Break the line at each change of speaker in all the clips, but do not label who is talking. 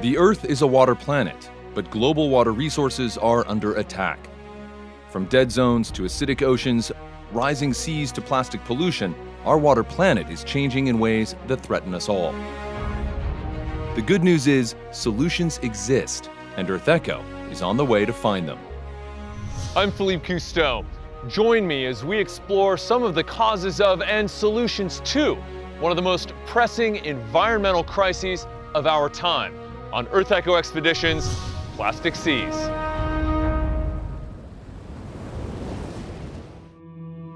The Earth is a water planet, but global water resources are under attack. From dead zones to acidic oceans, rising seas to plastic pollution, our water planet is changing in ways that threaten us all. The good news is, solutions exist, and Earth Echo is on the way to find them.
I'm Philippe Cousteau. Join me as we explore some of the causes of and solutions to one of the most pressing environmental crises of our time on Earth Echo Expedition's Plastic Seas.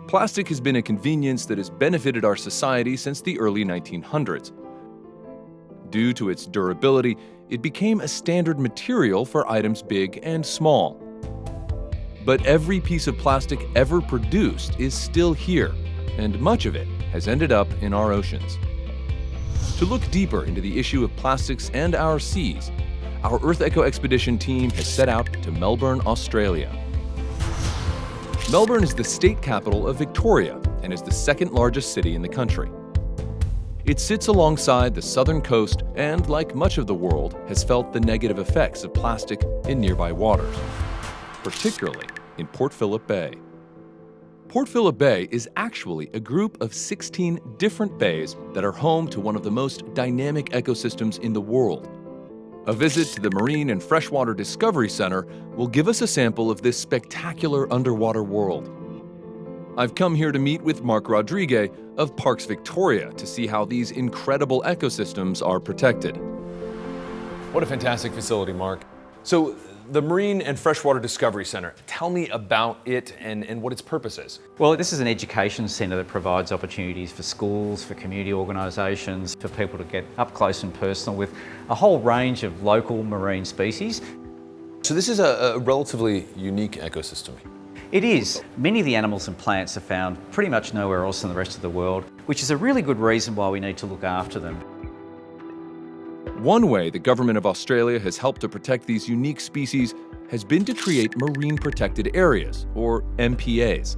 Plastic has been a convenience that has benefited our society since the early 1900s. Due to its durability, it became a standard material for items big and small. But every piece of plastic ever produced is still here, and much of it has ended up in our oceans. To look deeper into the issue of plastics and our seas, our Earth Echo Expedition team has set out to Melbourne, Australia. Melbourne is the state capital of Victoria and is the second largest city in the country. It sits alongside the southern coast and, like much of the world, has felt the negative effects of plastic in nearby waters, particularly in Port Phillip Bay. Port Phillip Bay is actually a group of 16 different bays that are home to one of the most dynamic ecosystems in the world. A visit to the Marine and Freshwater Discovery Center will give us a sample of this spectacular underwater world. I've come here to meet with Mark Rodriguez of Parks Victoria to see how these incredible ecosystems are protected.
What a fantastic facility, Mark. So, the Marine and Freshwater Discovery Center, tell me about it and what its purpose is.
Well, this is an education centre that provides opportunities for schools, for community organisations, for people to get up close and personal with a whole range of local marine species.
So this is a relatively unique ecosystem.
It is. Many of the animals and plants are found pretty much nowhere else in the rest of the world, which is a really good reason why we need to look after them.
One way the government of Australia has helped to protect these unique species has been to create marine protected areas, or MPAs.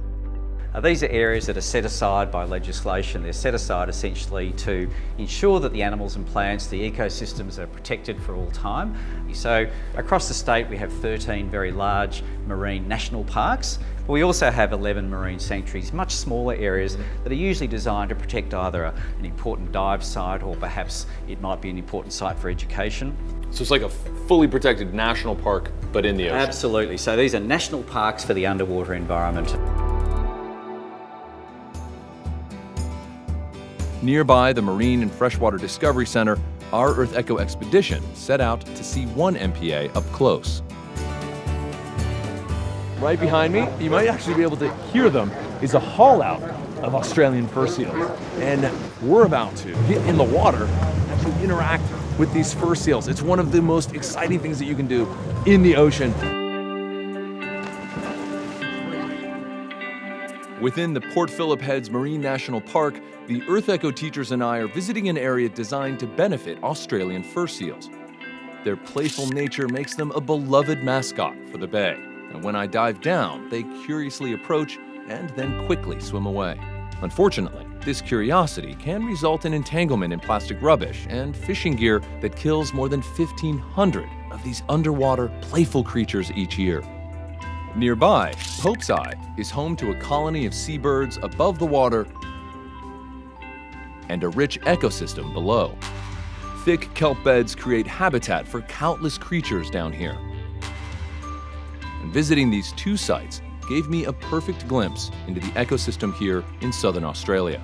These are areas that are set aside by legislation. They're set aside essentially to ensure that the animals and plants, the ecosystems are protected for all time. So across the state we have 13 very large marine national parks. But we also have 11 marine sanctuaries, much smaller areas that are usually designed to protect either an important dive site or perhaps it might be an important site for education.
So it's like a fully protected national park, but in the ocean.
Absolutely. So these are national parks for the underwater environment.
Nearby the Marine and Freshwater Discovery Center, our Earth Echo Expedition set out to see one MPA up close.
Right behind me, you might actually be able to hear them, is a haul out of Australian fur seals. And we're about to get in the water and actually interact with these fur seals. It's one of the most exciting things that you can do in the ocean.
Within the Port Phillip Heads Marine National Park, the Earth Echo teachers and I are visiting an area designed to benefit Australian fur seals. Their playful nature makes them a beloved mascot for the bay. And when I dive down, they curiously approach and then quickly swim away. Unfortunately, this curiosity can result in entanglement in plastic rubbish and fishing gear that kills more than 1,500 of these underwater playful creatures each year. Nearby, Pope's Eye is home to a colony of seabirds above the water and a rich ecosystem below. Thick kelp beds create habitat for countless creatures down here. And visiting these two sites gave me a perfect glimpse into the ecosystem here in southern Australia.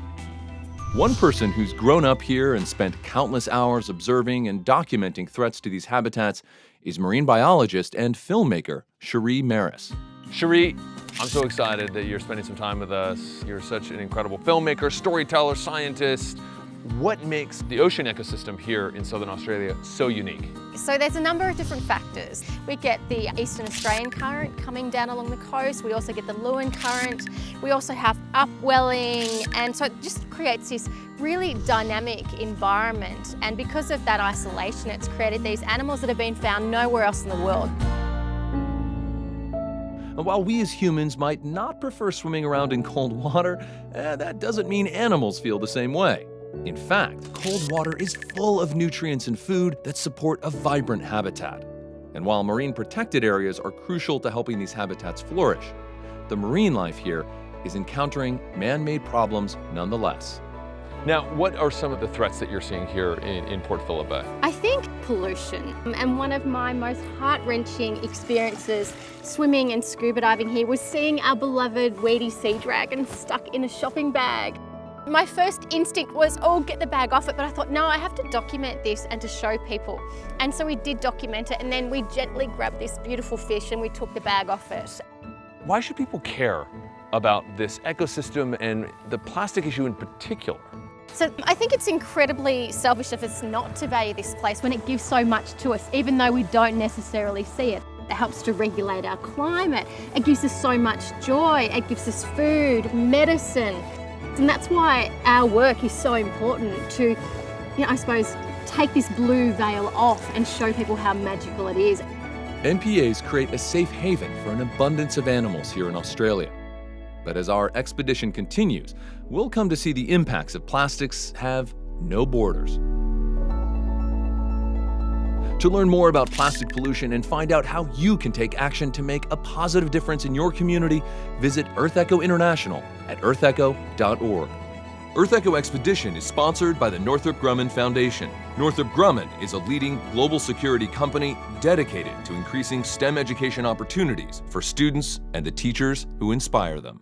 One person who's grown up here and spent countless hours observing and documenting threats to these habitats is marine biologist and filmmaker Cherie Maris.
Cherie, I'm so excited that you're spending some time with us. You're such an incredible filmmaker, storyteller, scientist. What makes the ocean ecosystem here in southern Australia so unique?
So there's a number of different factors. We get the Eastern Australian current coming down along the coast. We also get the Lewin current. We also have upwelling, and so it just creates this really dynamic environment. And because of that isolation, it's created these animals that have been found nowhere else in the world.
And while we as humans might not prefer swimming around in cold water, that doesn't mean animals feel the same way. In fact, cold water is full of nutrients and food that support a vibrant habitat. And while marine protected areas are crucial to helping these habitats flourish, the marine life here is encountering man-made problems nonetheless.
Now, what are some of the threats that you're seeing here in Port Phillip Bay?
I think pollution. And one of my most heart-wrenching experiences swimming and scuba diving here was seeing our beloved weedy sea dragon stuck in a shopping bag. My first instinct was, oh, get the bag off it, but I thought, no, I have to document this and to show people. And so we did document it, and then we gently grabbed this beautiful fish and we took the bag off it.
Why should people care about this ecosystem and the plastic issue in particular?
So I think it's incredibly selfish of us not to value this place when it gives so much to us, even though we don't necessarily see it. It helps to regulate our climate. It gives us so much joy. It gives us food, medicine. And that's why our work is so important to, I suppose, take this blue veil off and show people how magical it is.
NPAs create a safe haven for an abundance of animals here in Australia. But as our expedition continues, we'll come to see the impacts of plastics have no borders. To learn more about plastic pollution and find out how you can take action to make a positive difference in your community, visit Earth Echo International at earthecho.org. Earth Echo Expedition is sponsored by the Northrop Grumman Foundation. Northrop Grumman is a leading global security company dedicated to increasing STEM education opportunities for students and the teachers who inspire them.